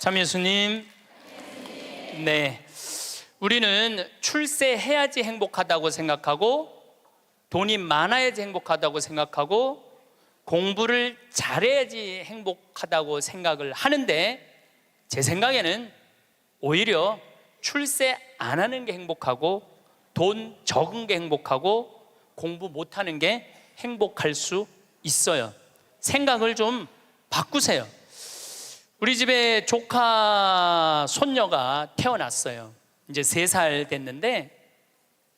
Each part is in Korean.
참 예수님, 네, 우리는 출세해야지 행복하다고 생각하고 돈이 많아야지 행복하다고 생각하고 공부를 잘해야지 행복하다고 생각을 하는데, 제 생각에는 오히려 출세 안 하는 게 행복하고 돈 적은 게 행복하고 공부 못하는 게 행복할 수 있어요. 생각을 좀 바꾸세요. 우리 집에 조카 손녀가 태어났어요. 이제 3살 됐는데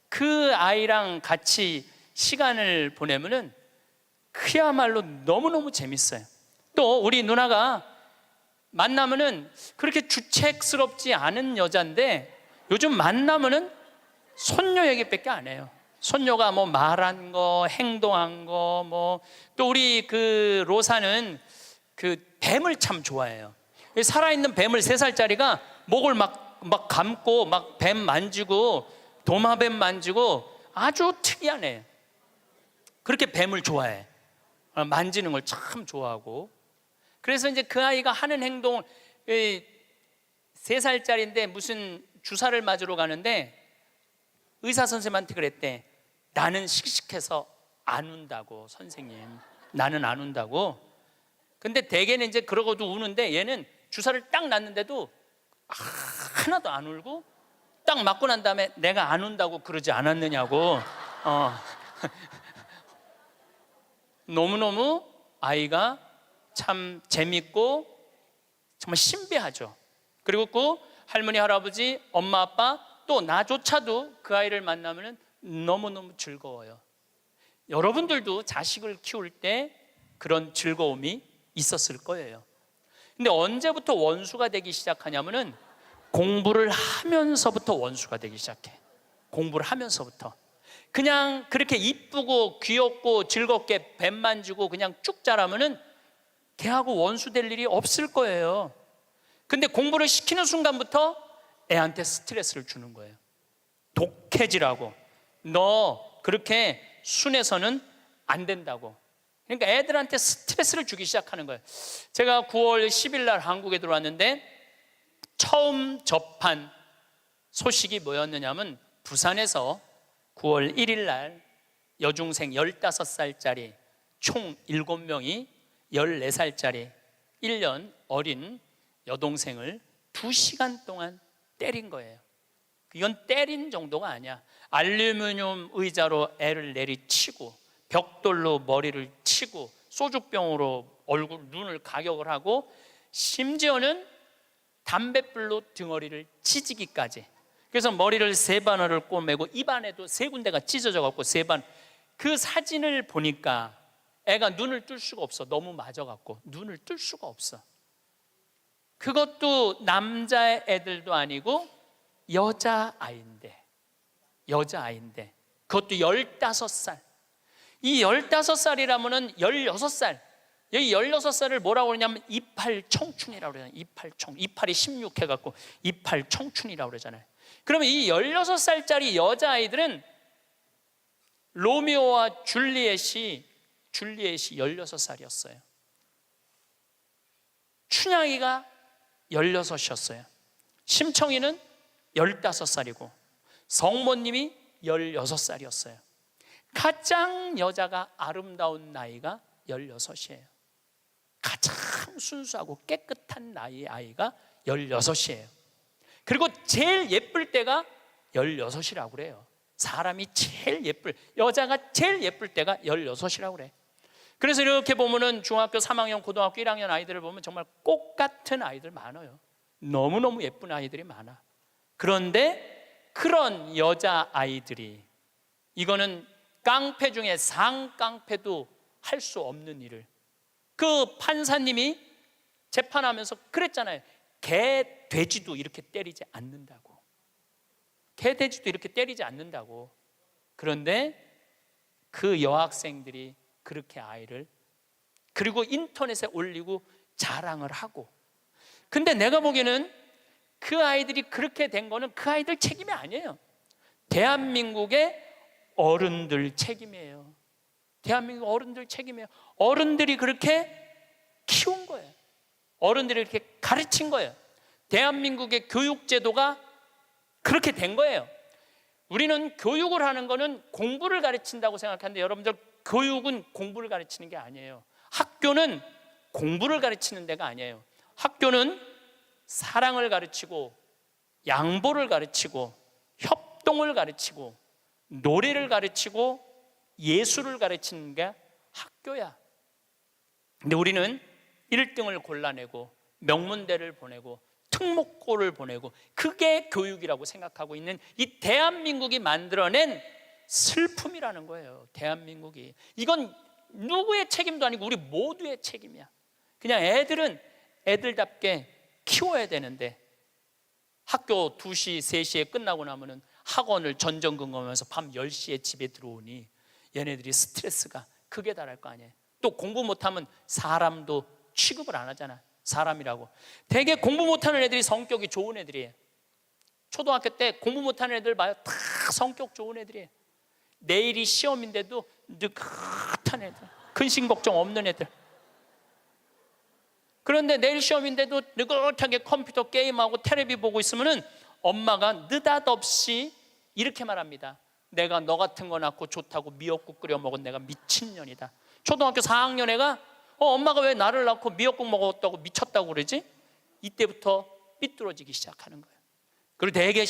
그 아이랑 같이 시간을 보내면은 그야말로 너무너무 재밌어요. 또 우리 누나가 만나면은 그렇게 주책스럽지 않은 여자인데 요즘 만나면은 손녀 얘기밖에 안 해요. 손녀가 뭐 말한 거, 행동한 거, 뭐 또 우리 그 로사는 그 뱀을 참 좋아해요. 살아있는 뱀을 3살짜리가 목을 막 감고 막 뱀 만지고 도마뱀 만지고 아주 특이한 애. 그렇게 뱀을 좋아해. 만지는 걸 참 좋아하고. 그래서 이제 그 아이가 하는 행동을 3살짜리인데 무슨 주사를 맞으러 가는데 의사 선생님한테 그랬대. 나는 씩씩해서 안 운다고, 선생님. 나는 안 운다고. 근데 대개는 이제 그러고도 우는데 얘는 주사를 딱 놨는데도 하나도 안 울고 딱 맞고 난 다음에 내가 안 운다고 그러지 않았느냐고. 너무너무 아이가 참 재밌고 정말 신비하죠. 그리고 그 할머니, 할아버지, 엄마, 아빠 또 나조차도 그 아이를 만나면 너무너무 즐거워요. 여러분들도 자식을 키울 때 그런 즐거움이 있었을 거예요. 근데 언제부터 원수가 되기 시작하냐면은 공부를 하면서부터 원수가 되기 시작해. 공부를 하면서부터. 그냥 그렇게 이쁘고 귀엽고 즐겁게 뱀 만지고 그냥 쭉 자라면은 걔하고 원수 될 일이 없을 거예요. 근데 공부를 시키는 순간부터 애한테 스트레스를 주는 거예요. 독해지라고. 너 그렇게 순해서는 안 된다고. 그러니까 애들한테 스트레스를 주기 시작하는 거예요. 제가 9월 10일 날 한국에 들어왔는데 처음 접한 소식이 뭐였느냐면 부산에서 9월 1일 날 여중생 15살짜리 총 7명이 14살짜리 1년 어린 여동생을 2시간 동안 때린 거예요. 이건 때린 정도가 아니야. 알루미늄 의자로 애를 내리치고 벽돌로 머리를 치고 소주병으로 얼굴, 눈을 가격을 하고 심지어는 담뱃불로 등어리를 찢기까지. 그래서 머리를 3바늘을 꼬매고 입안에도 3군데가 찢어져 갖고 3번. 그 사진을 보니까 애가 눈을 뜰 수가 없어. 너무 맞아 갖고 눈을 뜰 수가 없어. 그것도 남자 애들도 아니고 여자아이인데 그것도 15살. 이 15살이라면은 16살. 여기 16살을 뭐라고 그러냐면 이팔 청춘이라고 그러잖아요. 이팔이 16 해갖고 이팔 청춘이라고 그러잖아요. 그러면 이 16살짜리 여자아이들은 로미오와 줄리엣이 16살이었어요. 춘향이가 16이었어요. 심청이는 15살이고 성모님이 16살이었어요. 가장 여자가 아름다운 나이가 16이에요. 가장 순수하고 깨끗한 나이의 아이가 16이에요. 그리고 제일 예쁠 때가 16이라고 그래요. 사람이 제일 여자가 제일 예쁠 때가 16이라고 그래. 그래서 이렇게 보면은 중학교 3학년, 고등학교 1학년 아이들을 보면 정말 꽃 같은 아이들 많아요. 너무너무 예쁜 아이들이 많아. 그런데 그런 여자 아이들이, 이거는 깡패 중에 상깡패도 할 수 없는 일을, 그 판사님이 재판하면서 그랬잖아요. 개, 돼지도 이렇게 때리지 않는다고. 개, 돼지도 이렇게 때리지 않는다고. 그런데 그 여학생들이 그렇게 아이를, 그리고 인터넷에 올리고 자랑을 하고. 근데 내가 보기에는 그 아이들이 그렇게 된 거는 그 아이들 책임이 아니에요. 대한민국의 어른들 책임이에요. 대한민국 어른들 책임이에요. 어른들이 그렇게 키운 거예요. 어른들이 이렇게 가르친 거예요. 대한민국의 교육제도가 그렇게 된 거예요. 우리는 교육을 하는 거는 공부를 가르친다고 생각하는데 여러분들, 교육은 공부를 가르치는 게 아니에요. 학교는 공부를 가르치는 데가 아니에요. 학교는 사랑을 가르치고 양보를 가르치고 협동을 가르치고 노래를 가르치고 예술을 가르치는 게 학교야. 근데 우리는 1등을 골라내고 명문대를 보내고 특목고를 보내고 그게 교육이라고 생각하고 있는 이 대한민국이 만들어낸 슬픔이라는 거예요. 대한민국이. 이건 누구의 책임도 아니고 우리 모두의 책임이야. 그냥 애들은 애들답게 키워야 되는데 학교 2시, 3시에 끝나고 나면은 학원을 전전긍긍하면서 밤 10시에 집에 들어오니 얘네들이 스트레스가 극에 달할 거 아니에요. 또 공부 못하면 사람도 취급을 안 하잖아. 사람이라고. 되게 공부 못하는 애들이 성격이 좋은 애들이에요. 초등학교 때 공부 못하는 애들 봐요. 다 성격 좋은 애들이에요. 내일이 시험인데도 느긋한 애들, 근심 걱정 없는 애들. 그런데 내일 시험인데도 느긋하게 컴퓨터 게임하고 텔레비 보고 있으면은 엄마가 느닷없이 이렇게 말합니다. 내가 너 같은 거 낳고 좋다고 미역국 끓여 먹은 내가 미친년이다. 초등학교 4학년 애가 엄마가 왜 나를 낳고 미역국 먹었다고 미쳤다고 그러지? 이때부터 삐뚤어지기 시작하는 거예요. 그리고 되게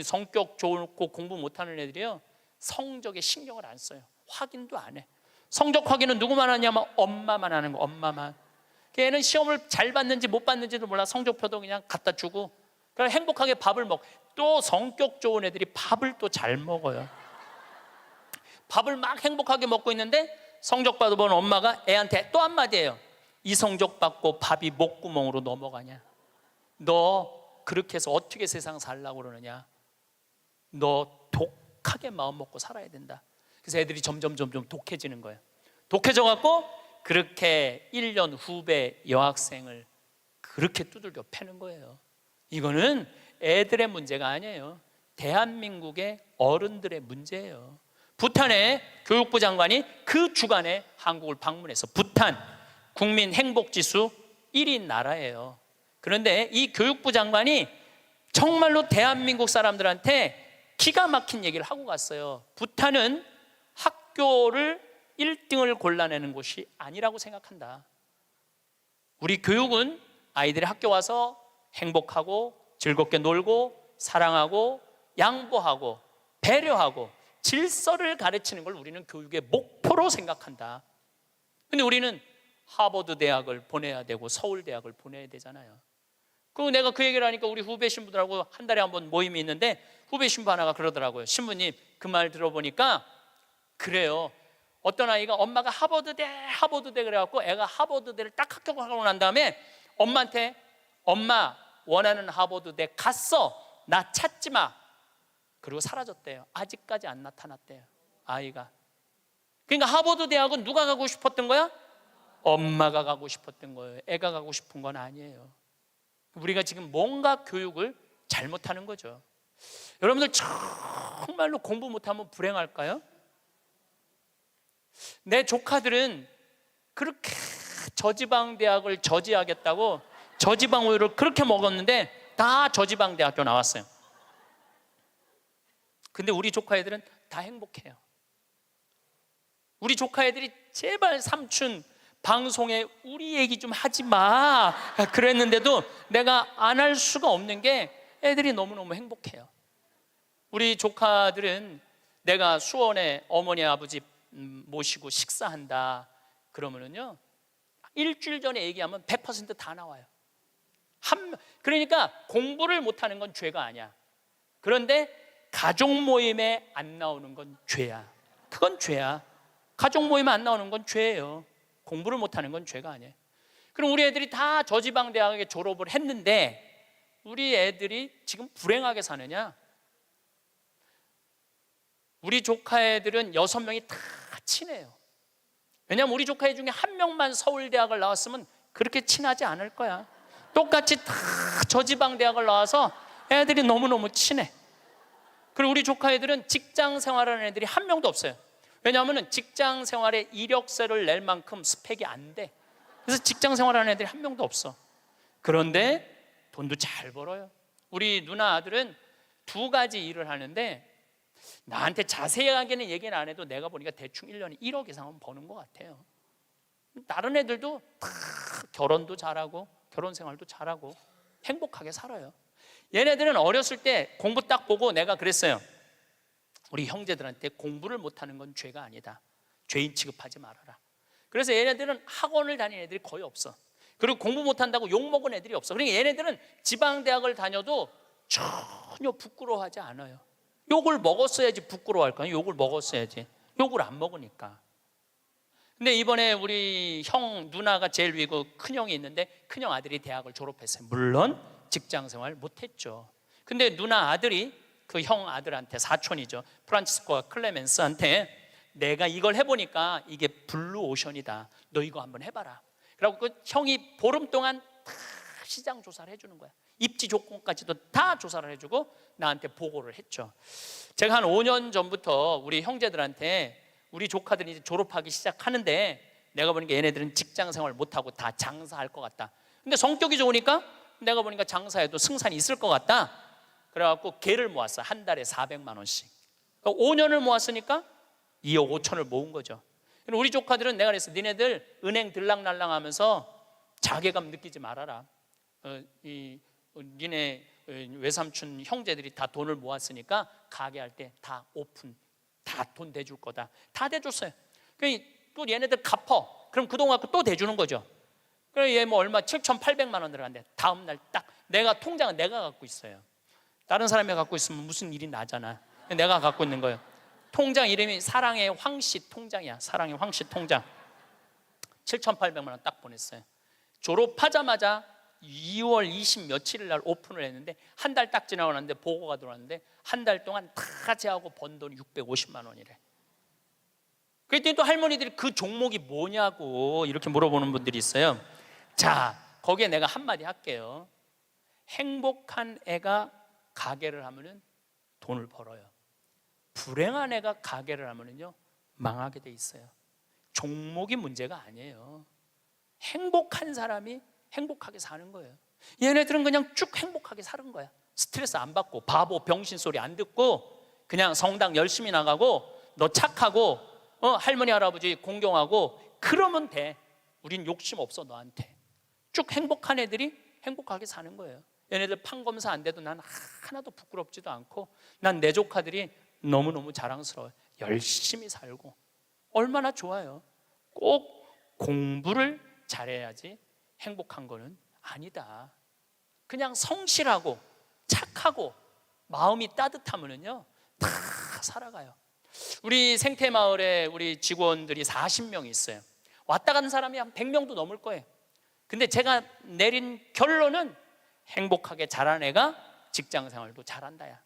성격 좋고 공부 못하는 애들이요, 성적에 신경을 안 써요. 확인도 안 해. 성적 확인은 누구만 하냐면 엄마만 하는 거. 엄마만. 걔는 시험을 잘 봤는지 못 봤는지도 몰라. 성적표도 그냥 갖다 주고 그냥 행복하게 밥을 먹. 또 성격 좋은 애들이 밥을 또 잘 먹어요. 밥을 막 행복하게 먹고 있는데 성적 받아본 엄마가 애한테 또 한마디예요. 이 성적 받고 밥이 목구멍으로 넘어가냐? 너 그렇게 해서 어떻게 세상 살라고 그러느냐? 너 독하게 마음 먹고 살아야 된다. 그래서 애들이 점점 독해지는 거예요. 독해져 갖고 그렇게 1년 후배 여학생을 그렇게 두들겨 패는 거예요. 이거는 애들의 문제가 아니에요. 대한민국의 어른들의 문제예요. 부탄의 교육부 장관이 그 주간에 한국을 방문해서 부탄 국민 행복지수 1위 나라예요. 그런데 이 교육부 장관이 정말로 대한민국 사람들한테 기가 막힌 얘기를 하고 갔어요. 부탄은 학교를 1등을 골라내는 곳이 아니라고 생각한다. 우리 교육은 아이들이 학교 와서 행복하고 즐겁게 놀고 사랑하고 양보하고 배려하고 질서를 가르치는 걸 우리는 교육의 목표로 생각한다. 근데 우리는 하버드 대학을 보내야 되고 서울 대학을 보내야 되잖아요. 그리고 내가 그 얘기를 하니까 우리 후배 신부들하고 한 달에 한 번 모임이 있는데 후배 신부 하나가 그러더라고요. 신부님, 그 말 들어보니까 그래요. 어떤 아이가 엄마가 하버드대 그래갖고 애가 하버드대를 딱 합격하고 난 다음에 엄마한테 엄마 원하는 하버드대 갔어. 나 찾지 마. 그리고 사라졌대요. 아직까지 안 나타났대요. 아이가. 그러니까 하버드 대학은 누가 가고 싶었던 거야? 엄마가 가고 싶었던 거예요. 애가 가고 싶은 건 아니에요. 우리가 지금 뭔가 교육을 잘못하는 거죠. 여러분들 정말로 공부 못하면 불행할까요? 내 조카들은 그렇게 저지방 대학을 저지하겠다고 저지방 우유를 그렇게 먹었는데 다 저지방 대학교 나왔어요. 근데 우리 조카 애들은 다 행복해요. 우리 조카 애들이 제발 삼촌 방송에 우리 얘기 좀 하지 마 그랬는데도 내가 안 할 수가 없는 게 애들이 너무너무 행복해요. 우리 조카들은 내가 수원에 어머니 아버지 모시고 식사한다 그러면은요, 일주일 전에 얘기하면 100% 다 나와요. 그러니까 공부를 못하는 건 죄가 아니야. 그런데 가족 모임에 안 나오는 건 죄야. 그건 죄야. 가족 모임에 안 나오는 건 죄예요. 공부를 못하는 건 죄가 아니에요. 그럼 우리 애들이 다 저지방 대학에 졸업을 했는데 우리 애들이 지금 불행하게 사느냐? 우리 조카 애들은 6명이 다 친해요. 왜냐하면 우리 조카 애 중에 한 명만 서울대학을 나왔으면 그렇게 친하지 않을 거야. 똑같이 다 저지방 대학을 나와서 애들이 너무너무 친해. 그리고 우리 조카 애들은 직장 생활하는 애들이 한 명도 없어요. 왜냐하면 직장 생활에 이력서를 낼 만큼 스펙이 안 돼. 그래서 직장 생활하는 애들이 한 명도 없어. 그런데 돈도 잘 벌어요. 우리 누나 아들은 두 가지 일을 하는데 나한테 자세하게는 얘기는 안 해도 내가 보니까 대충 1년에 1억 이상은 버는 것 같아요. 다른 애들도 다 결혼도 잘하고 결혼 생활도 잘하고 행복하게 살아요. 얘네들은 어렸을 때 공부 딱 보고 내가 그랬어요. 우리 형제들한테 공부를 못하는 건 죄가 아니다. 죄인 취급하지 말아라. 그래서 얘네들은 학원을 다니는 애들이 거의 없어. 그리고 공부 못한다고 욕먹은 애들이 없어. 그러니까 얘네들은 지방대학을 다녀도 전혀 부끄러워하지 않아요. 욕을 먹었어야지 부끄러워할까요? 욕을 먹었어야지. 욕을 안 먹으니까. 근데 이번에 우리 형 누나가 제일 위고 큰형이 있는데 큰형 아들이 대학을 졸업했어요. 물론 직장생활 못했죠. 근데 누나 아들이 그 형 아들한테, 사촌이죠, 프란치스코와 클레멘스한테 내가 이걸 해보니까 이게 블루오션이다, 너 이거 한번 해봐라. 그리고 그 형이 보름 동안 다 시장 조사를 해주는 거야. 입지 조건까지도 다 조사를 해주고 나한테 보고를 했죠. 제가 한 5년 전부터 우리 형제들한테 우리 조카들이 이제 졸업하기 시작하는데 내가 보니까 얘네들은 직장 생활 못하고 다 장사할 것 같다. 근데 성격이 좋으니까 내가 보니까 장사해도 승산이 있을 것 같다. 그래갖고 개를 모았어. 한 달에 400만 원씩. 그러니까 5년을 모았으니까 2억 5천을 모은 거죠. 우리 조카들은 내가 그랬어. 니네들 은행 들락날락 하면서 자괴감 느끼지 말아라. 니네 외삼촌 형제들이 다 돈을 모았으니까 가게 할 때 다 오픈, 다 돈 대줄 거다. 다 대줬어요. 또 얘네들 갚어. 그럼 그동안 또 대주는 거죠. 그래 얘 뭐 얼마 7,800만 원 들어간대. 다음 날 딱 내가 통장은 내가 갖고 있어요. 다른 사람이 갖고 있으면 무슨 일이 나잖아. 내가 갖고 있는 거예요. 통장 이름이 사랑의 황씨 통장이야. 사랑의 황씨 통장. 7,800만 원 딱 보냈어요. 졸업하자마자 2월 20 며칠일 날 오픈을 했는데 한 달 딱 지나고 났는데 보고가 들어왔는데 한 달 동안 다 제하고 번 돈이 650만 원이래. 그랬더니 또 할머니들이 그 종목이 뭐냐고 이렇게 물어보는 분들이 있어요. 자, 거기에 내가 한마디 할게요. 행복한 애가 가게를 하면은 돈을 벌어요. 불행한 애가 가게를 하면은요 망하게 돼 있어요. 종목이 문제가 아니에요. 행복한 사람이 행복하게 사는 거예요. 얘네들은 그냥 쭉 행복하게 사는 거야. 스트레스 안 받고 바보 병신 소리 안 듣고 그냥 성당 열심히 나가고 너 착하고 할머니 할아버지 공경하고 그러면 돼. 우린 욕심 없어 너한테. 쭉 행복한 애들이 행복하게 사는 거예요. 얘네들 판검사 안 돼도 난 하나도 부끄럽지도 않고 난 내 조카들이 너무너무 자랑스러워요. 열심히 살고 얼마나 좋아요. 꼭 공부를 잘해야지 행복한 거는 아니다. 그냥 성실하고 착하고 마음이 따뜻하면요 다 살아가요. 우리 생태마을에 우리 직원들이 40명이 있어요. 왔다 가는 사람이 한 100명도 넘을 거예요. 근데 제가 내린 결론은 행복하게 자란 애가 직장 생활도 잘한다야.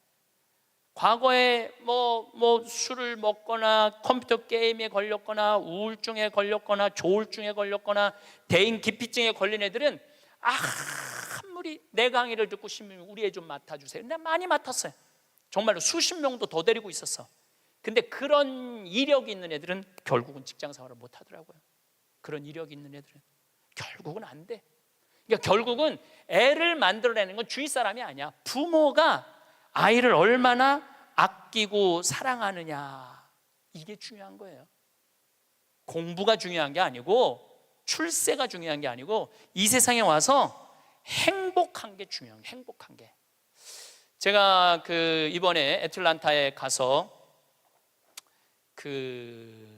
과거에 뭐 술을 먹거나 컴퓨터 게임에 걸렸거나 우울증에 걸렸거나 조울증에 걸렸거나 대인 기피증에 걸린 애들은 아무리 내 강의를 듣고 싶으면 우리 애 좀 맡아주세요. 내가 많이 맡았어요. 정말로 수십 명도 더 데리고 있었어. 근데 그런 이력이 있는 애들은 결국은 직장 생활을 못 하더라고요. 그런 이력이 있는 애들은 결국은 안 돼. 그러니까 결국은 애를 만들어내는 건 주위 사람이 아니야. 부모가 아이를 얼마나 아끼고 사랑하느냐, 이게 중요한 거예요. 공부가 중요한 게 아니고 출세가 중요한 게 아니고 이 세상에 와서 행복한 게 중요한 게, 행복한 게. 제가 이번에 애틀란타에 가서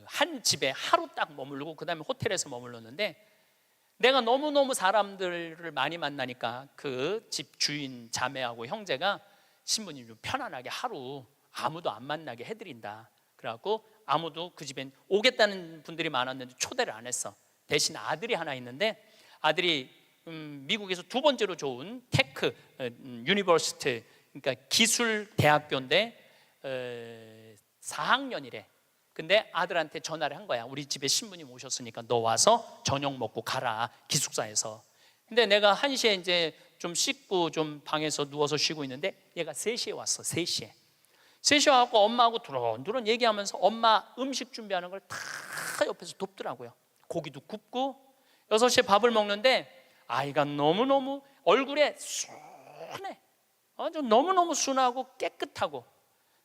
한 집에 하루 딱 머무르고 그 다음에 호텔에서 머물렀는데 내가 너무너무 사람들을 많이 만나니까 그 집 주인 자매하고 형제가 신부님 좀 편안하게 하루 아무도 안 만나게 해드린다. 그래갖고 아무도 그 집엔 오겠다는 분들이 많았는데 초대를 안 했어. 대신 아들이 하나 있는데 아들이 미국에서 두 번째로 좋은 테크 유니버시티, 그러니까 기술 대학교인데 4학년이래. 근데 아들한테 전화를 한 거야. 우리 집에 신부님 오셨으니까 너 와서 저녁 먹고 가라, 기숙사에서. 근데 내가 1시에 이제 좀 씻고 좀 방에서 누워서 쉬고 있는데 얘가 3시에 왔어. 3시에 와갖고 엄마하고 두런두런 얘기하면서 엄마 음식 준비하는 걸 다 옆에서 돕더라고요. 고기도 굽고 6시에 밥을 먹는데 아이가 너무너무 얼굴에 순해. 아주 너무너무 순하고 깨끗하고.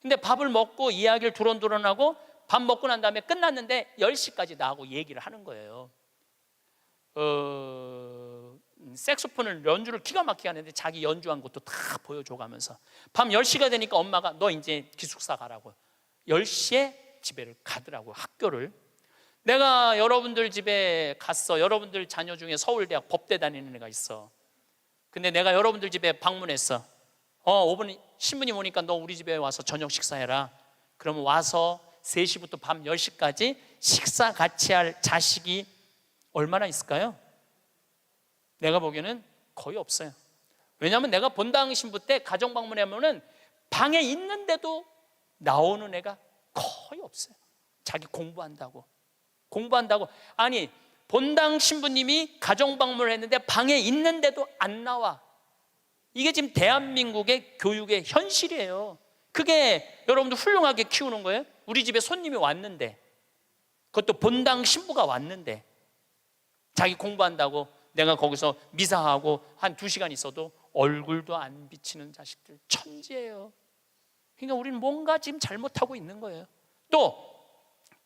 근데 밥을 먹고 이야기를 두런두런하고 밥 먹고 난 다음에 끝났는데 10시까지 나하고 얘기를 하는 거예요. 색소폰을 연주를 기가 막히게 하는데 자기 연주한 것도 다 보여줘가면서 밤 10시가 되니까 엄마가 너 이제 기숙사 가라고 10시에 집에를 가더라고요. 학교를. 내가 여러분들 집에 갔어. 여러분들 자녀 중에 서울대학 법대 다니는 애가 있어. 근데 내가 여러분들 집에 방문했어. 5분 신부님 오니까 너 우리 집에 와서 저녁 식사해라. 그러면 와서 3시부터 밤 10시까지 식사 같이 할 자식이 얼마나 있을까요? 내가 보기에는 거의 없어요. 왜냐하면 내가 본당 신부 때 가정 방문하면은 방에 있는데도 나오는 애가 거의 없어요. 자기 공부한다고. 아니 본당 신부님이 가정 방문을 했는데 방에 있는데도 안 나와. 이게 지금 대한민국의 교육의 현실이에요. 그게 여러분들 훌륭하게 키우는 거예요? 우리 집에 손님이 왔는데, 그것도 본당 신부가 왔는데 자기 공부한다고 내가 거기서 미사하고 한 2시간 있어도 얼굴도 안 비치는 자식들 천지예요. 그러니까 우리는 뭔가 지금 잘못하고 있는 거예요. 또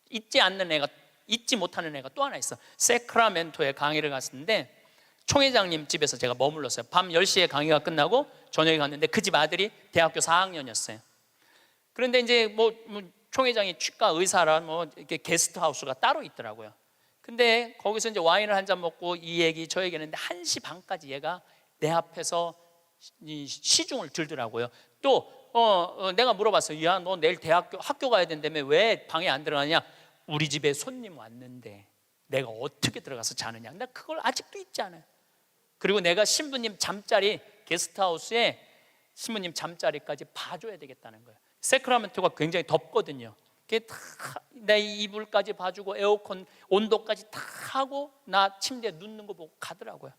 잊지 못하는 애가 또 하나 있어. 세크라멘토에 강의를 갔었는데 총회장님 집에서 제가 머물렀어요. 밤 10시에 강의가 끝나고 저녁에 갔는데 그 집 아들이 대학교 4학년이었어요. 그런데 이제 뭐 총회장이 치과 의사라 이렇게 게스트하우스가 따로 있더라고요. 근데 거기서 이제 와인을 한 잔 먹고 이 얘기 저 얘기 했는데 1시 반까지 얘가 내 앞에서 시중을 들더라고요. 또 내가 물어봤어요. 야, 너 내일 학교 가야 된다며 왜 방에 안 들어가냐? 우리 집에 손님 왔는데 내가 어떻게 들어가서 자느냐? 나 그걸 아직도 잊지 않아요. 그리고 내가 신부님 잠자리 게스트하우스에 신부님 잠자리까지 봐줘야 되겠다는 거예요. 세크라멘토가 굉장히 덥거든요. 내 이불까지 봐주고 에어컨 온도까지 다 하고 나 침대에 눕는 거 보고 가더라고요.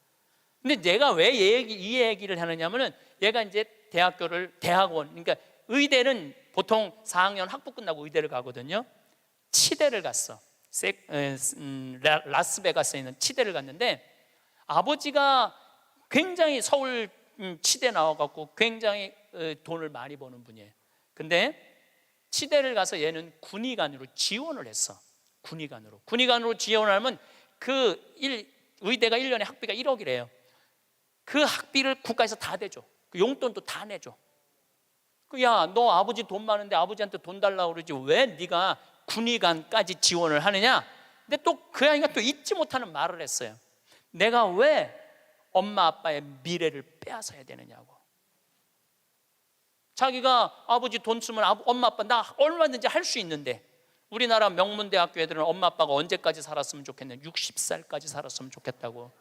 근데 내가 왜 이 얘기를 하느냐면은 얘가 이제 대학원, 그러니까 의대는 보통 4학년 학부 끝나고 의대를 가거든요. 치대를 갔어. 라스베가스에 있는 치대를 갔는데 아버지가 굉장히 서울 치대 나와갖고 굉장히 돈을 많이 버는 분이에요. 근데 치대를 가서 얘는 군의관으로 지원을 했어. 군의관으로 지원을 하면 의대가 1년에 학비가 1억이래요. 그 학비를 국가에서 다 대줘. 그 용돈도 다 내줘. 야, 너 아버지 돈 많은데 아버지한테 돈 달라고 그러지 왜 네가 군의관까지 지원을 하느냐? 근데 또 그 아이가 또 잊지 못하는 말을 했어요. 내가 왜 엄마 아빠의 미래를 빼앗아야 되느냐고. 자기가 아버지 돈 쓰면 엄마 아빠 나 얼마든지 할 수 있는데 우리나라 명문대학교 애들은 엄마 아빠가 언제까지 살았으면 좋겠냐? 60살까지 살았으면 좋겠다고.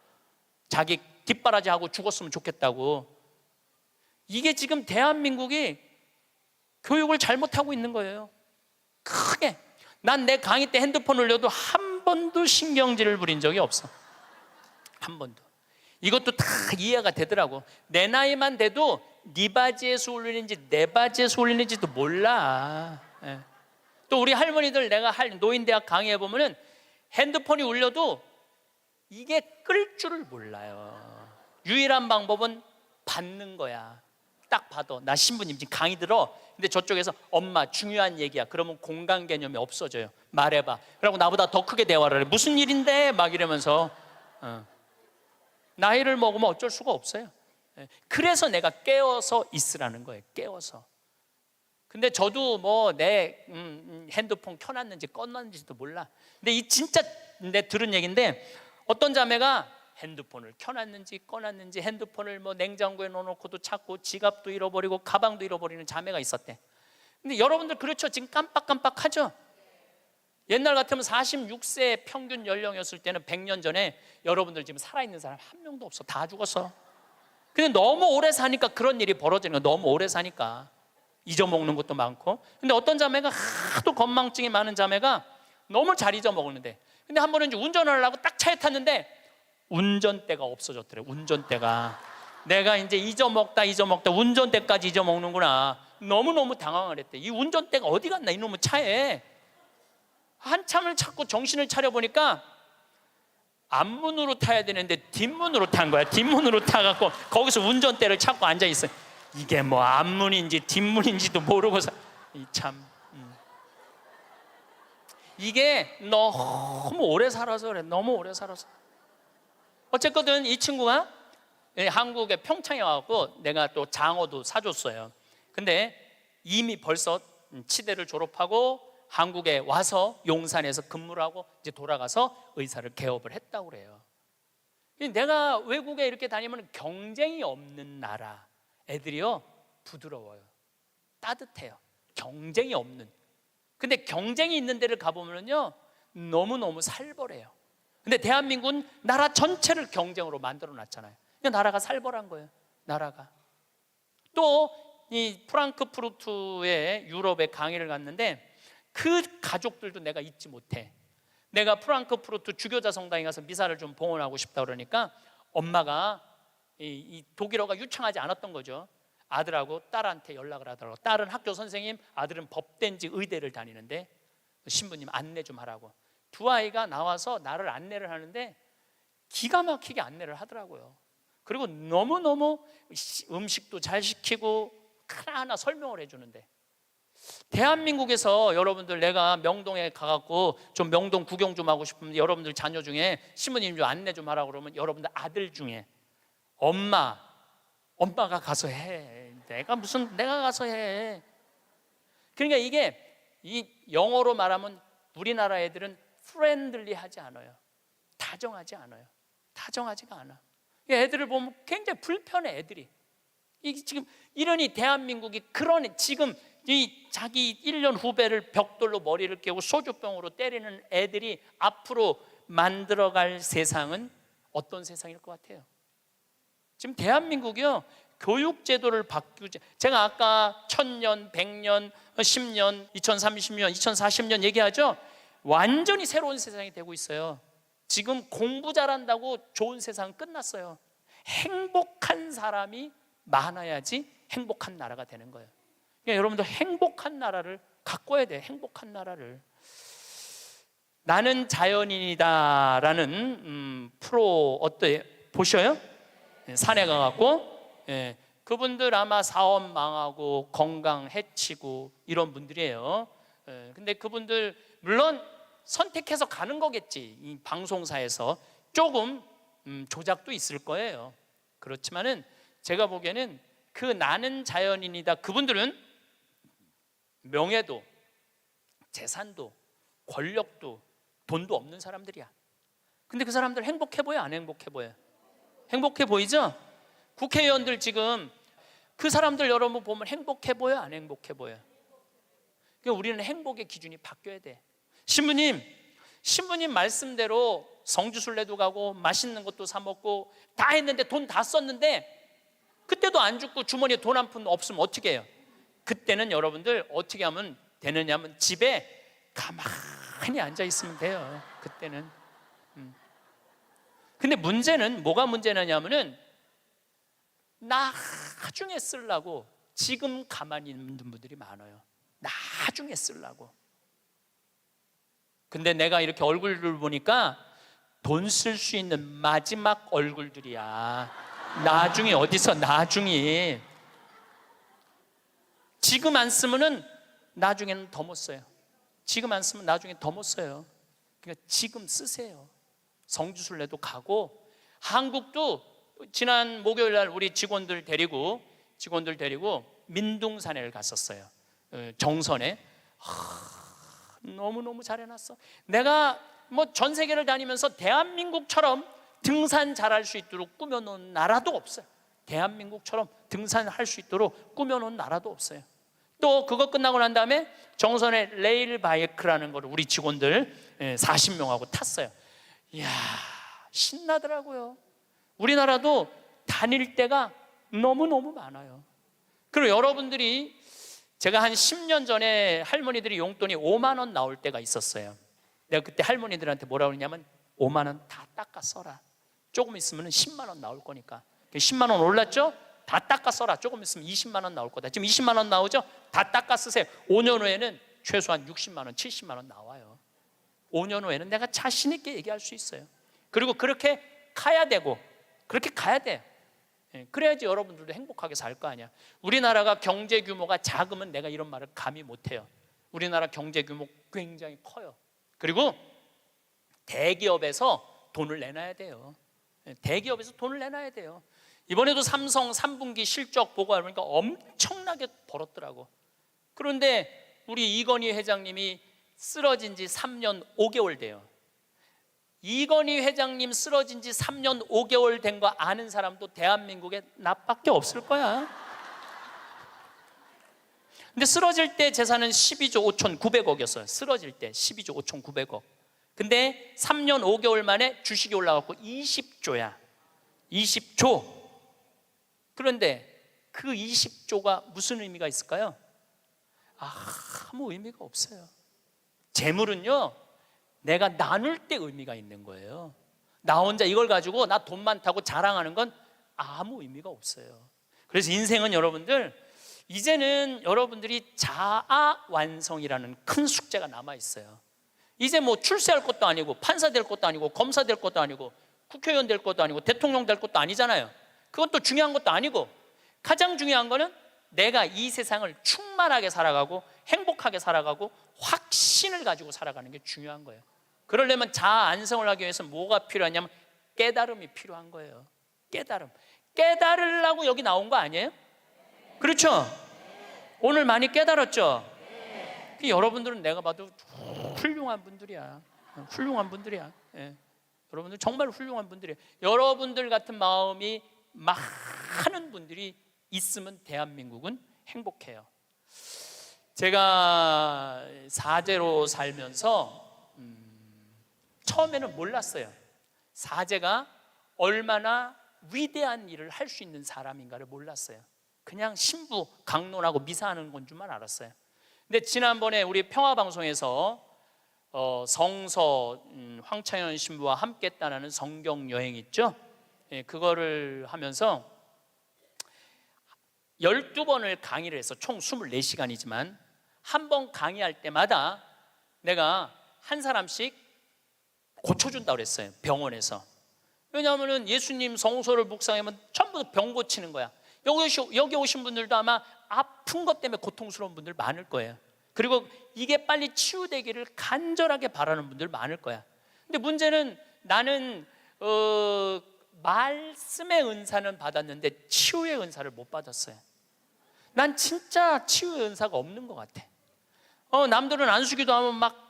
자기 뒷바라지하고 죽었으면 좋겠다고. 이게 지금 대한민국이 교육을 잘못하고 있는 거예요. 크게. 난 내 강의 때 핸드폰 올려도 한 번도 신경질을 부린 적이 없어. 한 번도. 이것도 다 이해가 되더라고. 내 나이만 돼도 네 바지에서 울리는지 내 바지에서 울리는지도 몰라. 예. 또 우리 할머니들 내가 노인대학 강의해 보면은 핸드폰이 울려도 이게 끌 줄을 몰라요. 유일한 방법은 받는 거야. 딱 봐도 나 신부님 지금 강의 들어. 근데 저쪽에서 엄마 중요한 얘기야. 그러면 공간 개념이 없어져요. 말해봐. 그러고 나보다 더 크게 대화를 해. 무슨 일인데? 막 이러면서 나이를 먹으면 어쩔 수가 없어요. 그래서 내가 깨워서 있으라는 거예요. 깨워서. 근데 저도 뭐 내 핸드폰 켜놨는지 꺼놨는지도 몰라. 근데 이 진짜 내 들은 얘기인데 어떤 자매가 핸드폰을 켜놨는지 꺼놨는지 핸드폰을 뭐 냉장고에 넣어놓고도 찾고 지갑도 잃어버리고 가방도 잃어버리는 자매가 있었대. 근데 여러분들 그렇죠? 지금 깜빡깜빡하죠? 옛날 같으면 46세 평균 연령이었을 때는 100년 전에 여러분들 지금 살아있는 사람 한 명도 없어. 다 죽었어. 근데 너무 오래 사니까 그런 일이 벌어지는 거야. 너무 오래 사니까 잊어먹는 것도 많고. 근데 어떤 자매가 하도 건망증이 많은 자매가 너무 잘 잊어먹었는데, 근데 한 번은 이제 운전을 하려고 딱 차에 탔는데 운전대가 없어졌더래. 운전대가. 내가 이제 잊어먹다 운전대까지 잊어먹는구나. 너무너무 당황을 했대. 이 운전대가 어디 갔나 이놈의 차에. 한참을 찾고 정신을 차려보니까 앞문으로 타야 되는데 뒷문으로 탄 거야. 뒷문으로 타갖고 거기서 운전대를 찾고 앉아 있어. 이게 뭐 앞문인지 뒷문인지도 모르고서 참 이게 너무 오래 살아서 그래. 너무 오래 살아서. 어쨌거든 이 친구가 한국에 평창에 와갖고 내가 또 장어도 사줬어요. 근데 이미 벌써 치대를 졸업하고 한국에 와서 용산에서 근무를 하고 이제 돌아가서 의사를 개업을 했다고 그래요. 내가 외국에 이렇게 다니면 경쟁이 없는 나라 애들이요 부드러워요, 따뜻해요. 경쟁이 없는. 근데 경쟁이 있는 데를 가보면요 너무너무 살벌해요. 근데 대한민국은 나라 전체를 경쟁으로 만들어 놨잖아요. 그냥 나라가 살벌한 거예요. 나라가. 또 이 프랑크푸르트에 유럽에 강의를 갔는데 그 가족들도 내가 잊지 못해. 내가 프랑크푸르트 주교자 성당에 가서 미사를 좀 봉헌하고 싶다 그러니까 엄마가 이 독일어가 유창하지 않았던 거죠. 아들하고 딸한테 연락을 하더라고. 딸은 학교 선생님, 아들은 법대인지 의대를 다니는데 신부님 안내 좀 하라고. 두 아이가 나와서 나를 안내를 하는데 기가 막히게 안내를 하더라고요. 그리고 너무너무 음식도 잘 시키고 하나하나 설명을 해주는데, 대한민국에서 여러분들 내가 명동에 가갖고 좀 명동 구경 좀 하고 싶으면 여러분들 자녀 중에 신부님 좀 안내 좀 하라고 그러면 여러분들 아들 중에 엄마가 가서 해. 내가 가서 해. 그러니까 이게 이 영어로 말하면 우리나라 애들은 프렌들리하지 않아요. 다정하지 않아요. 다정하지가 않아. 애들을 보면 굉장히 불편해. 애들이 이 지금 이러니 대한민국이 그런 지금 이 자기 1년 후배를 벽돌로 머리를 깨고 소주병으로 때리는 애들이 앞으로 만들어갈 세상은 어떤 세상일 것 같아요? 지금 대한민국이요 교육 제도를 바꾸지. 제가 아까 1000년, 100년, 10년, 2030년, 2040년 얘기하죠. 완전히 새로운 세상이 되고 있어요. 지금 공부 잘한다고 좋은 세상은 끝났어요. 행복한 사람이 많아야지 행복한 나라가 되는 거예요. 그러니까 여러분들 행복한 나라를 가꿔야 돼. 행복한 나라를. 나는 자연인이다 라는 프로 어때요? 보셔요? 산에 가갖고 그분들 아마 사업 망하고 건강 해치고 이런 분들이에요. 근데 그분들 물론 선택해서 가는 거겠지. 이 방송사에서 조금 조작도 있을 거예요. 그렇지만은 제가 보기에는 그 나는 자연인이다 그분들은 명예도 재산도 권력도 돈도 없는 사람들이야. 근데 그 사람들 행복해 보여? 안 행복해 보여? 행복해 보이죠? 국회의원들 지금 그 사람들 여러분 보면 행복해 보여? 안 행복해 보여? 그러니까 우리는 행복의 기준이 바뀌어야 돼. 신부님 말씀대로 성주순례도 가고 맛있는 것도 사 먹고 다 했는데 돈 다 썼는데 그때도 안 죽고 주머니에 돈 한 푼 없으면 어떻게 해요? 그때는 여러분들 어떻게 하면 되느냐면 집에 가만히 앉아 있으면 돼요. 그때는. 근데 문제는 뭐가 문제냐면은 나중에 쓰려고 지금 가만히 있는 분들이 많아요. 나중에 쓰려고. 근데 내가 이렇게 얼굴을 보니까 돈 쓸 수 있는 마지막 얼굴들이야. 나중에 어디서 나중에. 지금 안 쓰면은 나중에는 더 못 써요. 지금 안 쓰면 나중에 더 못 써요. 그러니까 지금 쓰세요. 성주순례도 가고 한국도 지난 목요일 날 우리 직원들 데리고 민둥산에를 갔었어요. 정선에. 너무너무 잘 해놨어. 내가 뭐 전 세계를 다니면서 대한민국처럼 등산 잘할 수 있도록 꾸며놓은 나라도 없어요. 대한민국처럼 등산할 수 있도록 꾸며놓은 나라도 없어요. 또 그거 끝나고 난 다음에 정선에 레일 바이크라는 걸 우리 직원들 40명하고 탔어요. 이야 신나더라고요. 우리나라도 다닐 때가 너무너무 많아요. 그리고 여러분들이 제가 한 10년 전에 할머니들이 용돈이 5만 원 나올 때가 있었어요. 내가 그때 할머니들한테 뭐라고 그러냐면 5만 원 다 닦아 써라. 조금 있으면 10만 원 나올 거니까. 10만 원 올랐죠? 다 닦아 써라. 조금 있으면 20만 원 나올 거다. 지금 20만 원 나오죠? 다 닦아 쓰세요. 5년 후에는 최소한 60만 원, 70만 원 나와요. 5년 후에는 내가 자신 있게 얘기할 수 있어요. 그리고 그렇게 가야 되고 그렇게 가야 돼. 그래야지 여러분들도 행복하게 살 거 아니야. 우리나라가 경제 규모가 작으면 내가 이런 말을 감히 못해요. 우리나라 경제 규모 굉장히 커요. 그리고 대기업에서 돈을 내놔야 돼요. 대기업에서 돈을 내놔야 돼요. 이번에도 삼성 3분기 실적 보고하니까 그러니까 엄청나게 벌었더라고. 그런데 우리 이건희 회장님이 쓰러진 지 3년 5개월 돼요. 이건희 회장님 쓰러진 지 3년 5개월 된 거 아는 사람도 대한민국에 나밖에 없을 거야. 근데 쓰러질 때 재산은 12조 5,900억이었어요. 쓰러질 때 12조 5,900억. 근데 3년 5개월 만에 주식이 올라갔고 20조야. 20조. 그런데 그 20조가 무슨 의미가 있을까요? 아무 의미가 없어요. 재물은요, 내가 나눌 때 의미가 있는 거예요. 나 혼자 이걸 가지고 나 돈 많다고 자랑하는 건 아무 의미가 없어요. 그래서 인생은 여러분들, 이제는 여러분들이 자아 완성이라는 큰 숙제가 남아 있어요. 이제 뭐 출세할 것도 아니고 판사 될 것도 아니고 검사 될 것도 아니고 국회의원 될 것도 아니고 대통령 될 것도 아니잖아요. 그건 또 중요한 것도 아니고, 가장 중요한 거는 내가 이 세상을 충만하게 살아가고 행복하게 살아가고 확신을 가지고 살아가는 게 중요한 거예요. 그러려면 자아 안성을 하기 위해서 뭐가 필요하냐면 깨달음이 필요한 거예요. 깨달음. 깨달으려고 여기 나온 거 아니에요? 그렇죠? 오늘 많이 깨달았죠? 여러분들은 내가 봐도 훌륭한 분들이야. 훌륭한 분들이야. 예. 여러분들 정말 훌륭한 분들이에요. 여러분들 같은 마음이 많은 분들이 있으면 대한민국은 행복해요. 제가 사제로 살면서 처음에는 몰랐어요. 사제가 얼마나 위대한 일을 할 수 있는 사람인가를 몰랐어요. 그냥 신부 강론하고 미사하는 건 줄만 알았어요. 근데 지난번에 우리 평화방송에서 성서 황창현 신부와 함께 떠나는 성경 여행 있죠? 예, 그거를 하면서 12번을 강의를 해서 총 24시간이지만 한 번 강의할 때마다 내가 한 사람씩 고쳐준다고 그랬어요. 병원에서. 왜냐하면 예수님 성서를 묵상하면 전부 병 고치는 거야. 여기 오신 분들도 아마 아픈 것 때문에 고통스러운 분들 많을 거예요. 그리고 이게 빨리 치유되기를 간절하게 바라는 분들 많을 거야. 근데 문제는 나는 말씀의 은사는 받았는데 치유의 은사를 못 받았어요. 난 진짜 치유의 은사가 없는 것 같아. 남들은 안수기도 하면 막,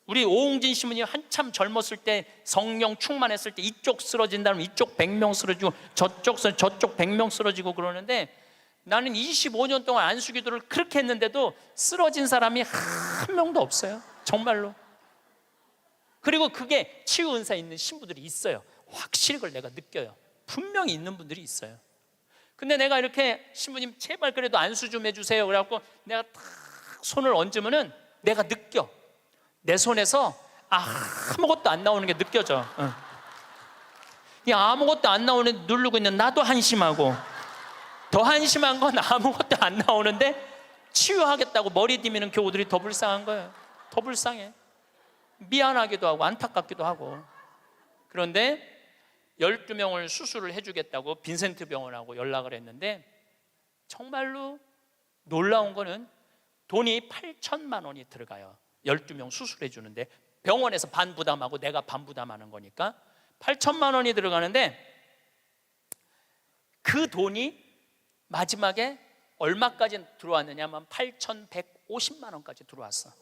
우리 오홍진 신부님 한참 젊었을 때 성령 충만했을 때 이쪽 쓰러진다면 이쪽 100명 쓰러지고 저쪽 100명 쓰러지고 그러는데, 나는 25년 동안 안수기도를 그렇게 했는데도 쓰러진 사람이 한 명도 없어요. 정말로. 그리고 그게 치유 은사 있는 신부들이 있어요. 확실히 그걸 내가 느껴요. 분명히 있는 분들이 있어요. 근데 내가 이렇게 신부님 제발 그래도 안수 좀 해주세요 그래갖고 내가 탁 손을 얹으면은 내가 느껴. 내 손에서 아무것도 안 나오는 게 느껴져. 이 아무것도 안 나오는 누르고 있는 나도 한심하고, 더 한심한 건 아무것도 안 나오는데 치유하겠다고 머리 디미는 교우들이 더 불쌍한 거예요. 더 불쌍해. 미안하기도 하고 안타깝기도 하고. 그런데 12명을 수술을 해주겠다고 빈센트 병원하고 연락을 했는데, 정말로 놀라운 거는 돈이 8천만 원이 들어가요. 12명 수술해 주는데 병원에서 반 부담하고 내가 반 부담하는 거니까 8천만 원이 들어가는데, 그 돈이 마지막에 얼마까지 들어왔느냐면 8,150만 원까지 들어왔어.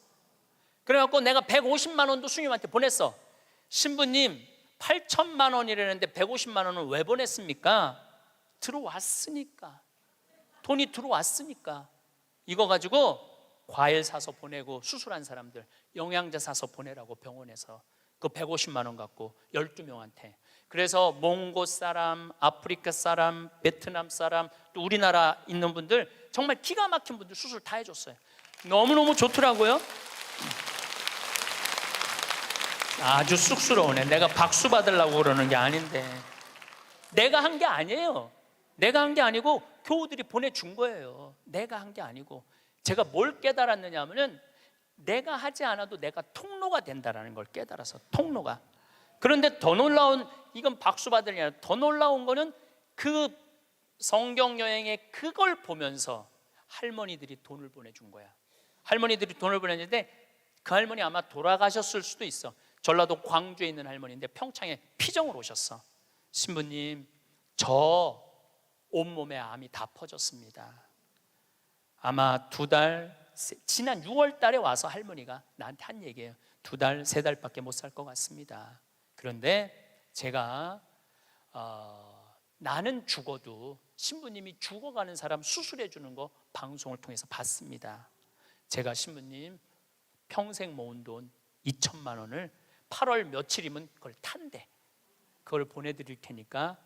그래갖고 내가 150만 원도 스님한테 보냈어. 신부님 8천만 원이라는데 150만 원은 왜 보냈습니까? 들어왔으니까. 돈이 들어왔으니까. 이거 가지고 과일 사서 보내고, 수술한 사람들 영양제 사서 보내라고 병원에서 그 150만 원 갖고 12명한테. 그래서 몽고 사람, 아프리카 사람, 베트남 사람, 또 우리나라 있는 분들 정말 기가 막힌 분들 수술 다 해줬어요. 너무너무 좋더라고요. 아주 쑥스러우네. 내가 박수 받으려고 그러는 게 아닌데. 내가 한 게 아니에요. 내가 한 게 아니고 교우들이 보내준 거예요. 내가 한 게 아니고. 제가 뭘 깨달았느냐 하면은 내가 하지 않아도 내가 통로가 된다는 걸 깨달아서. 통로가. 그런데 더 놀라운, 이건 박수 받을 일 아니라 더 놀라운 거는 그 성경 여행에 그걸 보면서 할머니들이 돈을 보내준 거야. 할머니들이 돈을 보냈는데 그 할머니 아마 돌아가셨을 수도 있어. 전라도 광주에 있는 할머니인데 평창에 피정을 오셨어. 신부님, 저 온몸에 암이 다 퍼졌습니다. 아마 지난 6월 달에 와서 할머니가 나한테 한 얘기예요. 2달, 3달밖에 못 살 것 같습니다. 그런데 제가 나는 죽어도 신부님이 죽어가는 사람 수술해 주는 거 방송을 통해서 봤습니다. 제가 신부님 평생 모은 돈 2천만 원을 8월 며칠이면 그걸 탄대. 그걸 보내드릴 테니까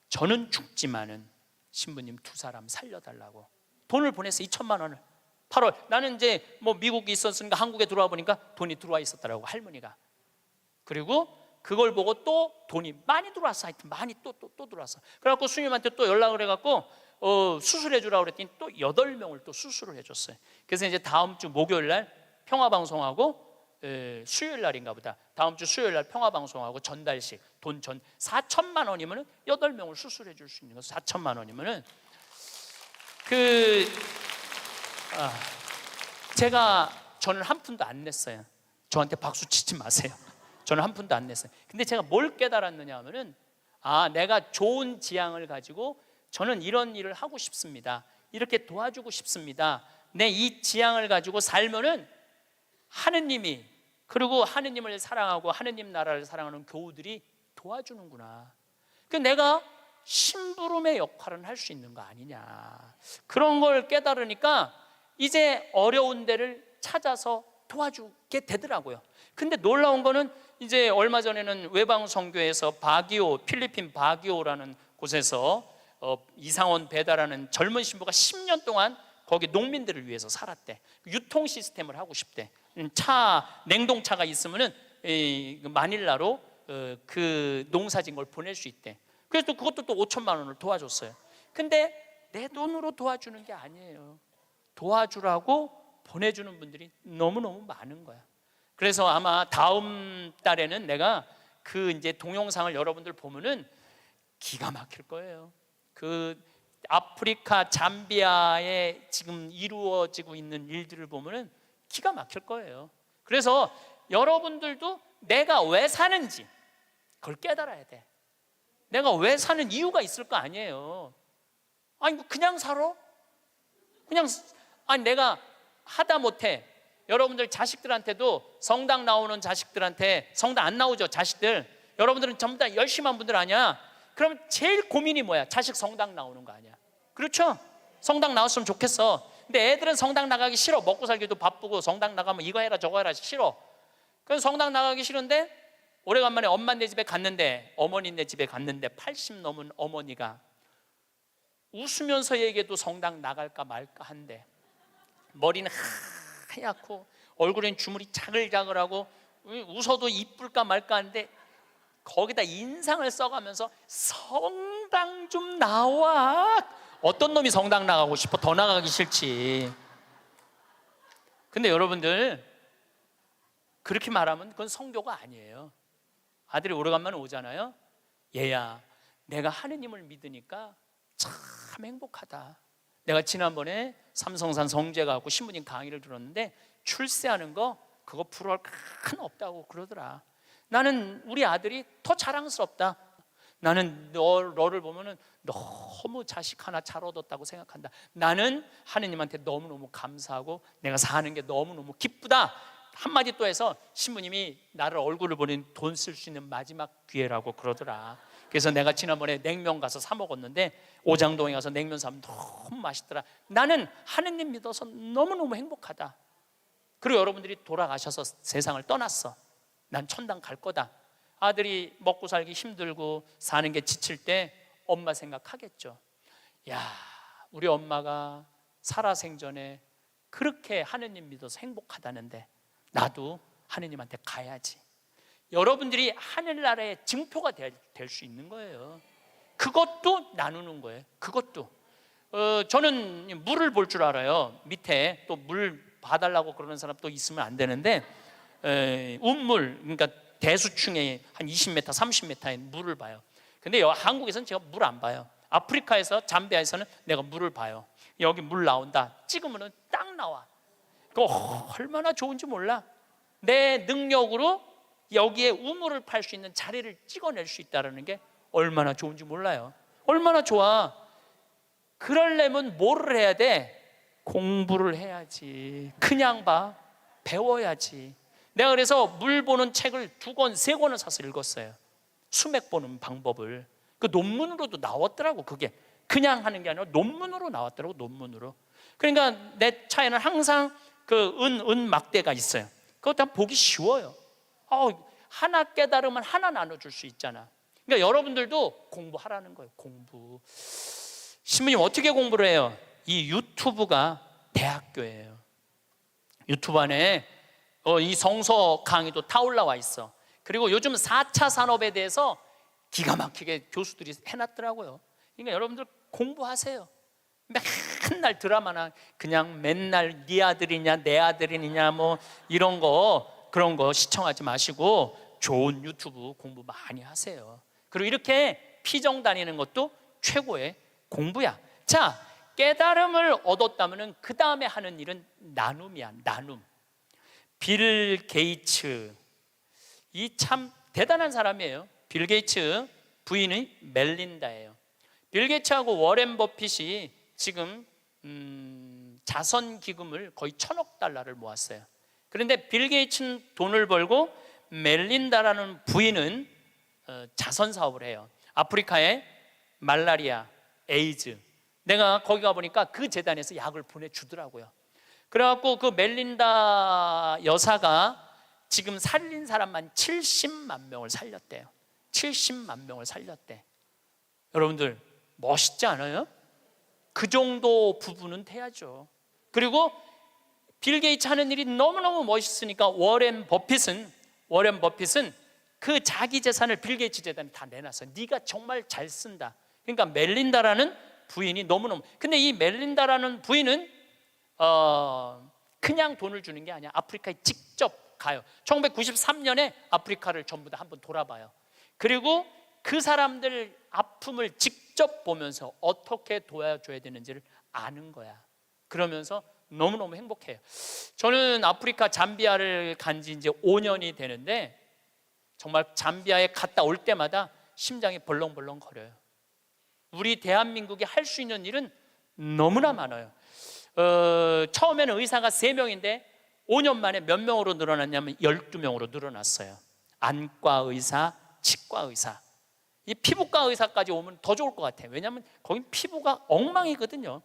저는 죽지만은 신부님 2사람 살려달라고 돈을 보냈어. 2천만 원을 8월. 나는 이제 뭐 미국에 있었으니까 한국에 들어와 보니까 돈이 들어와 있었더라고, 할머니가. 그리고 그걸 보고 또 돈이 많이 들어왔어. 하여튼 많이 또 들어왔어. 그래갖고 수님한테 또 연락을 해갖고 수술해 주라고 그랬더니 또 8명을 또 수술을 해줬어요. 그래서 이제 다음 주 목요일 날 평화방송하고 수요일 날인가 보다. 다음 주 수요일 날 평화방송하고 전달식 돈 4천만 원이면은 8명을 수술해 줄 수 있는 거. 4천만 원이면은 저는 한 푼도 안 냈어요. 저한테 박수 치지 마세요. 저는 한 푼도 안 냈어요. 근데 제가 뭘 깨달았느냐 하면은 내가 좋은 지향을 가지고 저는 이런 일을 하고 싶습니다. 이렇게 도와주고 싶습니다. 내 이 지향을 가지고 살면은 하느님이, 그리고 하느님을 사랑하고 하느님 나라를 사랑하는 교우들이 도와주는구나. 내가 심부름의 역할은 할 수 있는 거 아니냐. 그런 걸 깨달으니까 이제 어려운 데를 찾아서 도와주게 되더라고요. 근데 놀라운 거는 이제 얼마 전에는 외방 선교에서 필리핀 바기오라는 곳에서 이상원 배다라는 젊은 신부가 10년 동안 거기 농민들을 위해서 살았대. 유통 시스템을 하고 싶대. 냉동차가 있으면은 마닐라로 그 농사진 걸 보낼 수 있대. 그래서 그것도 또 5천만 원을 도와줬어요. 근데 내 돈으로 도와주는 게 아니에요. 도와주라고 보내주는 분들이 너무너무 많은 거야. 그래서 아마 다음 달에는 내가 그 이제 동영상을 여러분들 보면은 기가 막힐 거예요. 그 아프리카 잠비아에 지금 이루어지고 있는 일들을 보면은 기가 막힐 거예요. 그래서 여러분들도 내가 왜 사는지 그걸 깨달아야 돼. 내가 왜 사는 이유가 있을 거 아니에요. 그냥 살아? 내가 하다 못해. 여러분들 자식들한테도 성당 나오는 자식들한테, 성당 안 나오죠 자식들, 여러분들은 전부 다 열심히 한 분들 아니야. 그럼 제일 고민이 뭐야? 자식 성당 나오는 거 아니야. 그렇죠? 성당 나왔으면 좋겠어. 근데 애들은 성당 나가기 싫어. 먹고 살기도 바쁘고 성당 나가면 이거 해라 저거 해라 싫어. 그래서 성당 나가기 싫은데 오래간만에 엄마네 집에 갔는데, 어머니네 집에 갔는데 80 넘은 어머니가 웃으면서 얘기해도 성당 나갈까 말까 한데, 머리는 하얗고 얼굴엔 주물이 자글자글하고 웃어도 이쁠까 말까 한데 거기다 인상을 써가면서 성당 좀 나와. 어떤 놈이 성당 나가고 싶어? 더 나가기 싫지. 근데 여러분들 그렇게 말하면 그건 성교가 아니에요. 아들이 오래간만에 오잖아요. 얘야, 내가 하느님을 믿으니까 참 행복하다. 내가 지난번에 삼성산 성제 가고 신부님 강의를 들었는데 출세하는 거 그거 부러울 큰 없다고 그러더라. 나는 우리 아들이 더 자랑스럽다. 나는 너를 보면은 너무 자식 하나 잘 얻었다고 생각한다. 나는 하느님한테 너무너무 감사하고 내가 사는 게 너무너무 기쁘다. 한마디 또 해서 신부님이 나를 얼굴을 보는 돈 쓸 수 있는 마지막 기회라고 그러더라. 그래서 내가 지난번에 냉면 가서 사 먹었는데 오장동에 가서 냉면 사면 너무 맛있더라. 나는 하느님 믿어서 너무너무 행복하다. 그리고 여러분들이 돌아가셔서 세상을 떠났어. 난 천당 갈 거다. 아들이 먹고 살기 힘들고 사는 게 지칠 때 엄마 생각하겠죠. 야, 우리 엄마가 살아생전에 그렇게 하느님 믿어서 행복하다는데 나도 하느님한테 가야지. 여러분들이 하늘나라의 증표가 될 수 있는 거예요. 그것도 나누는 거예요. 그것도 저는 물을 볼 줄 알아요. 밑에 또 물 봐달라고 그러는 사람 또 있으면 안 되는데 운물, 그러니까 대수층에 한 20m, 30m의 물을 봐요. 근데 한국에서는 제가 물 안 봐요. 아프리카에서 잠비아에서는 내가 물을 봐요. 여기 물 나온다 찍으면 딱 나와. 그거 얼마나 좋은지 몰라. 내 능력으로 여기에 우물을 팔 수 있는 자리를 찍어낼 수 있다는 게 얼마나 좋은지 몰라요. 얼마나 좋아. 그러려면 뭐를 해야 돼? 공부를 해야지. 그냥 봐. 배워야지. 내가 그래서 물 보는 책을 2권, 3권을 사서 읽었어요. 수맥 보는 방법을. 그 논문으로도 나왔더라고. 그게 그냥 하는 게 아니라 논문으로 나왔더라고. 논문으로. 그러니까 내 차에는 항상 그 은 막대가 있어요. 그것도 보기 쉬워요. 하나 깨달으면 하나 나눠줄 수 있잖아. 그러니까 여러분들도 공부하라는 거예요. 공부. 신부님 어떻게 공부를 해요? 이 유튜브가 대학교예요. 유튜브 안에 이 성서 강의도 다 올라와 있어. 그리고 요즘 4차 산업에 대해서 기가 막히게 교수들이 해놨더라고요. 그러니까 여러분들 공부하세요. 맨날 드라마나 그냥 맨날 네 아들이냐 내 아들이냐 뭐 이런 거 그런 거 시청하지 마시고 좋은 유튜브 공부 많이 하세요. 그리고 이렇게 피정 다니는 것도 최고의 공부야. 자, 깨달음을 얻었다면 그 다음에 하는 일은 나눔이야. 나눔. 빌 게이츠, 이 참 대단한 사람이에요. 빌 게이츠 부인이 멜린다예요. 빌 게이츠하고 워렌 버핏이 지금 자선 기금을 거의 1,000억 달러를 모았어요. 그런데 빌 게이츠는 돈을 벌고 멜린다라는 부인은 자선 사업을 해요. 아프리카에 말라리아, 에이즈, 내가 거기 가보니까 그 재단에서 약을 보내주더라고요. 그래갖고 그 멜린다 여사가 지금 살린 사람만 70만 명을 살렸대요. 70만 명을 살렸대. 여러분들 멋있지 않아요? 그 정도 부분은 돼야죠. 그리고 빌 게이츠 하는 일이 너무너무 멋있으니까 워렌 버핏은 그 자기 재산을 빌 게이츠 재단에 다 내놨어요. 네가 정말 잘 쓴다. 그러니까 멜린다라는 부인이 너무너무, 근데 이 멜린다라는 부인은 그냥 돈을 주는 게 아니야. 아프리카에 직접 가요. 1993년에 아프리카를 전부 다 한번 돌아봐요. 그리고 그 사람들 아픔을 직접 보면서 어떻게 도와줘야 되는지를 아는 거야. 그러면서 너무너무 행복해요. 저는 아프리카 잠비아를 간 지 이제 5년이 되는데 정말 잠비아에 갔다 올 때마다 심장이 벌렁벌렁 거려요. 우리 대한민국이 할 수 있는 일은 너무나 많아요. 처음에는 의사가 3명인데 5년 만에 몇 명으로 늘어났냐면 12명으로 늘어났어요. 안과 의사, 치과 의사. 이 피부과 의사까지 오면 더 좋을 것 같아요. 왜냐하면 거긴 피부가 엉망이거든요.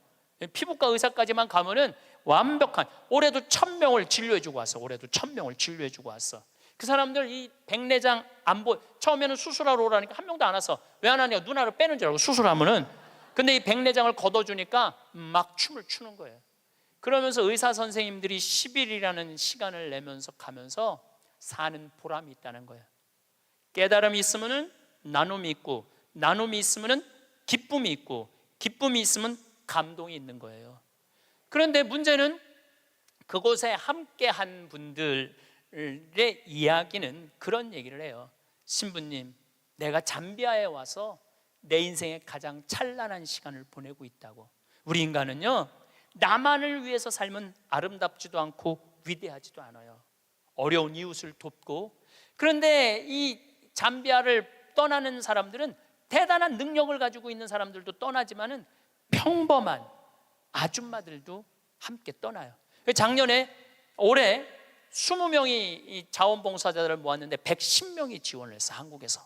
피부과 의사까지만 가면은 완벽한, 올해도 1,000명을 진료해주고 왔어. 올해도 1,000명을 진료해주고 왔어. 그 사람들 이 백내장 안 보, 처음에는 수술하러 오라니까 한 명도 안 왔어. 왜 안 하냐? 눈알을 빼는 줄 알고 수술하면은. 근데 이 백내장을 걷어주니까 막 춤을 추는 거예요. 그러면서 의사 선생님들이 10일이라는 시간을 내면서 가면서 사는 보람이 있다는 거예요. 깨달음이 있으면은 나눔이 있고, 나눔이 있으면은 기쁨이 있고, 기쁨이 있으면 감동이 있는 거예요. 그런데 문제는 그곳에 함께한 분들의 이야기는 그런 얘기를 해요. 신부님, 내가 잠비아에 와서 내 인생의 가장 찬란한 시간을 보내고 있다고. 우리 인간은요, 나만을 위해서 살면 아름답지도 않고 위대하지도 않아요. 어려운 이웃을 돕고. 그런데 이 잠비아를 떠나는 사람들은 대단한 능력을 가지고 있는 사람들도 떠나지만은 평범한 아줌마들도 함께 떠나요. 올해 20명이 이 자원봉사자들을 모았는데 110명이 지원을 했어. 한국에서.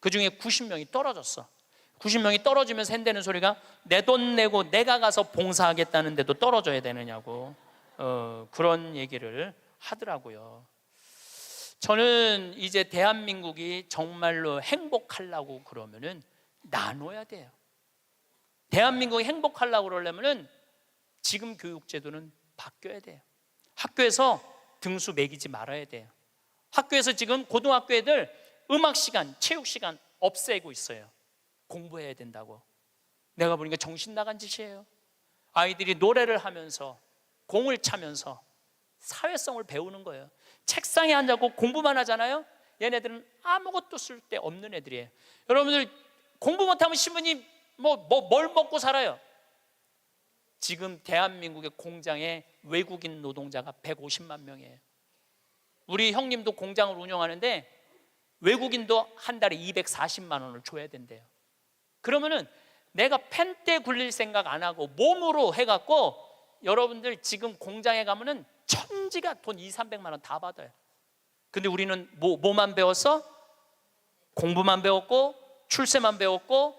그중에 90명이 떨어졌어. 90명이 떨어지면서 한다는 소리가 내 돈 내고 내가 가서 봉사하겠다는데도 떨어져야 되느냐고 그런 얘기를 하더라고요. 저는 이제 대한민국이 정말로 행복하려고 그러면은 나눠야 돼요. 대한민국이 행복하려고 그러려면은 지금 교육제도는 바뀌어야 돼요. 학교에서 등수 매기지 말아야 돼요. 학교에서 지금 고등학교 애들 음악 시간, 체육 시간 없애고 있어요. 공부해야 된다고. 내가 보니까 정신 나간 짓이에요. 아이들이 노래를 하면서 공을 차면서 사회성을 배우는 거예요. 책상에 앉아고 공부만 하잖아요. 얘네들은 아무것도 쓸데없는 애들이에요. 여러분들 공부 못하면 신부님 뭘 먹고 살아요? 지금 대한민국의 공장에 외국인 노동자가 150만 명이에요. 우리 형님도 공장을 운영하는데 외국인도 한 달에 240만 원을 줘야 된대요. 그러면은 내가 펜대 굴릴 생각 안 하고 몸으로 해갖고, 여러분들 지금 공장에 가면은 천지가 돈 200~300만 원 다 받아요. 근데 우리는 뭐만 배웠어? 공부만 배웠고 출세만 배웠고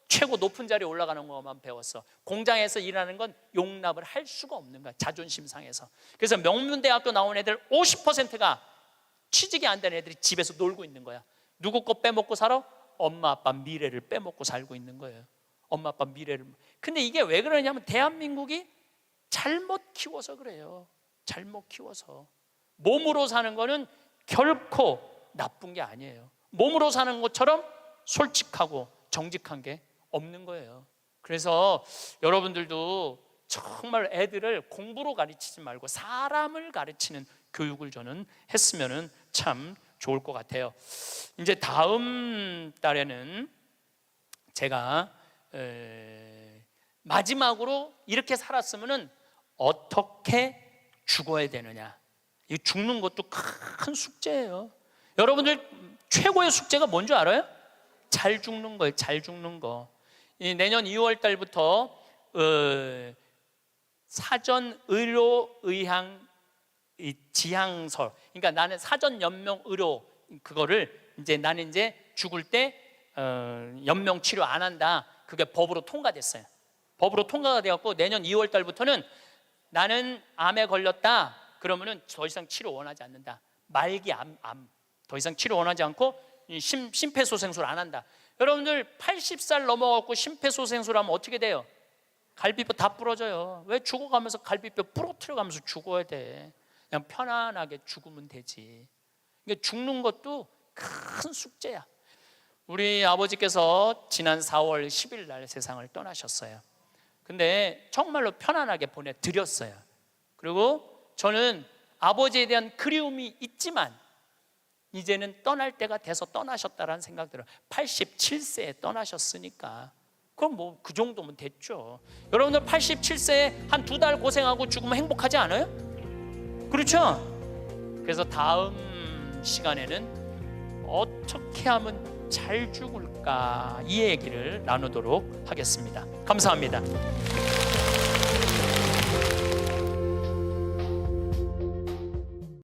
최고 높은 자리에 올라가는 것만 배웠어. 공장에서 일하는 건 용납을 할 수가 없는 거야, 자존심 상해서. 그래서 명문대학교 나온 애들 50%가 취직이 안 된 애들이 집에서 놀고 있는 거야. 누구 거 빼먹고 살아? 엄마 아빠 미래를 빼먹고 살고 있는 거예요. 엄마 아빠 미래를. 근데 이게 왜 그러냐면 대한민국이 잘못 키워서 그래요. 잘못 키워서. 몸으로 사는 거는 결코 나쁜 게 아니에요. 몸으로 사는 것처럼 솔직하고 정직한 게 없는 거예요. 그래서 여러분들도 정말 애들을 공부로 가르치지 말고 사람을 가르치는 교육을 저는 했으면 참 좋을 것 같아요. 이제 다음 달에는 제가 마지막으로 이렇게 살았으면 어떻게 죽어야 되느냐. 이 죽는 것도 큰 숙제예요. 여러분들 최고의 숙제가 뭔지 알아요? 잘 죽는 거예요. 잘 죽는 거. 내년 2월 달부터 사전 의료 의학 지향서, 그러니까 나는 사전 연명 의료, 그거를 이제 나는 이제 죽을 때 연명 치료 안 한다. 그게 법으로 통과됐어요. 법으로 통과가 되었고 내년 2월 달부터는 나는 암에 걸렸다. 그러면은 더 이상 치료 원하지 않는다. 말기 암 더 이상 치료 원하지 않고 심폐소생술 안 한다. 여러분들 80살 넘어갖고 심폐소생술 하면 어떻게 돼요? 갈비뼈 다 부러져요. 왜? 죽어가면서 갈비뼈 부러뜨려가면서 죽어야 돼. 그냥 편안하게 죽으면 되지. 그러니까 죽는 것도 큰 숙제야. 우리 아버지께서 지난 4월 10일 날 세상을 떠나셨어요. 근데 정말로 편안하게 보내드렸어요. 그리고 저는 아버지에 대한 그리움이 있지만 이제는 떠날 때가 돼서 떠나셨다라는 생각 들어요. 87세에 떠나셨으니까 그럼 뭐 그 정도면 됐죠. 여러분들 87세에 한 2달 고생하고 죽으면 행복하지 않아요? 그렇죠? 그래서 다음 시간에는 어떻게 하면 잘 죽을까, 이 얘기를 나누도록 하겠습니다. 감사합니다.